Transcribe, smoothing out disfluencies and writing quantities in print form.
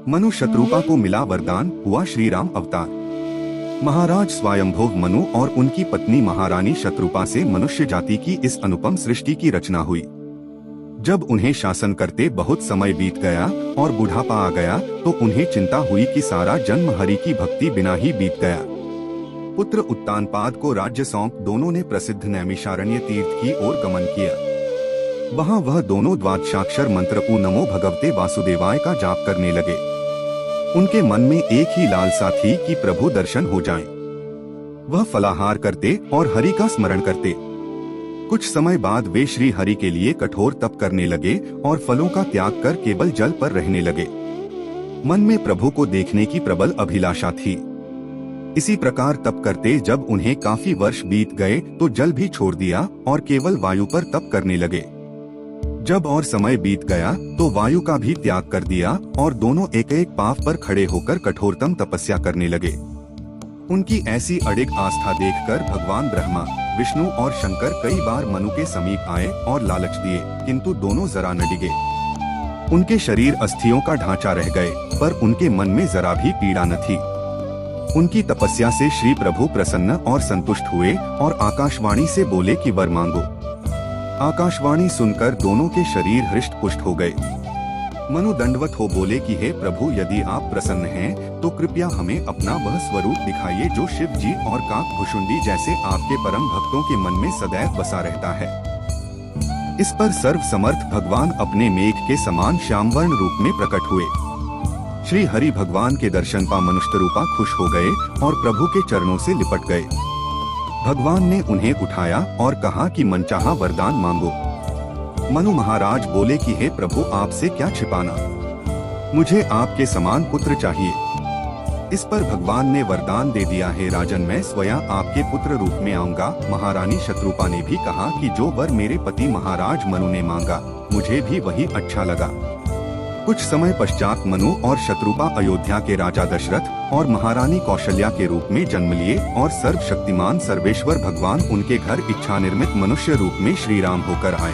मनु शत्रुपा को मिला वरदान, हुआ श्री राम अवतार। महाराज स्वयंभुव मनु और उनकी पत्नी महारानी शत्रुपा से मनुष्य जाति की इस अनुपम सृष्टि की रचना हुई। जब उन्हें शासन करते बहुत समय बीत गया और बुढ़ापा आ गया तो उन्हें चिंता हुई कि सारा जन्म हरि की भक्ति बिना ही बीत गया। पुत्र उत्तानपाद को राज्य सौंप दोनों ने प्रसिद्ध नैमिषारण्य तीर्थ की ओर गमन किया। वहां वह दोनों द्वादशाक्षर मंत्र ऊ नमो भगवते वासुदेवाय का जाप करने लगे। उनके मन में एक ही लालसा थी कि प्रभु दर्शन हो जाएं। वह फलाहार करते और हरि का स्मरण करते। कुछ समय बाद वे श्री हरि के लिए कठोर तप करने लगे और फलों का त्याग कर केवल जल पर रहने लगे। मन में प्रभु को देखने की प्रबल अभिलाषा थी। इसी प्रकार तप करते जब उन्हें काफी वर्ष बीत गए तो जल भी छोड़ दिया और केवल वायु पर तप करने लगे। जब और समय बीत गया तो वायु का भी त्याग कर दिया और दोनों एक एक पांव पर खड़े होकर कठोरतम तपस्या करने लगे। उनकी ऐसी अडिग आस्था देखकर भगवान ब्रह्मा, विष्णु और शंकर कई बार मनु के समीप आए और लालच दिए, किंतु दोनों जरा न डिगे। उनके शरीर अस्थियों का ढांचा रह गए, पर उनके मन में जरा भी पीड़ा न थी। उनकी तपस्या से श्री प्रभु प्रसन्न और संतुष्ट हुए और आकाशवाणी से बोले कि वर मांगो। आकाशवाणी सुनकर दोनों के शरीर हृष्ट पुष्ट हो गए। मनु दंडवत हो बोले कि हे प्रभु, यदि आप प्रसन्न हैं तो कृपया हमें अपना वह स्वरूप दिखाइए जो शिव जी और काकभुशुंडी जैसे आपके परम भक्तों के मन में सदैव बसा रहता है। इस पर सर्व समर्थ भगवान अपने मेघ के समान श्यामवर्ण रूप में प्रकट हुए। श्री हरि भगवान के दर्शन पा मनुष्य रूपा खुश हो गए और प्रभु के चरणों से लिपट गए। भगवान ने उन्हें उठाया और कहा कि मनचाहा वरदान मांगो। मनु महाराज बोले कि हे प्रभु, आपसे क्या छिपाना, मुझे आपके समान पुत्र चाहिए। इस पर भगवान ने वरदान दे दिया, हे राजन, मैं स्वयं आपके पुत्र रूप में आऊंगा। महारानी शत्रुपा ने भी कहा कि जो वर मेरे पति महाराज मनु ने मांगा, मुझे भी वही अच्छा लगा। कुछ समय पश्चात मनु और शत्रुपा अयोध्या के राजा दशरथ और महारानी कौशल्या के रूप में जन्म लिए और सर्वशक्तिमान सर्वेश्वर भगवान उनके घर इच्छा निर्मित मनुष्य रूप में श्री राम होकर आए।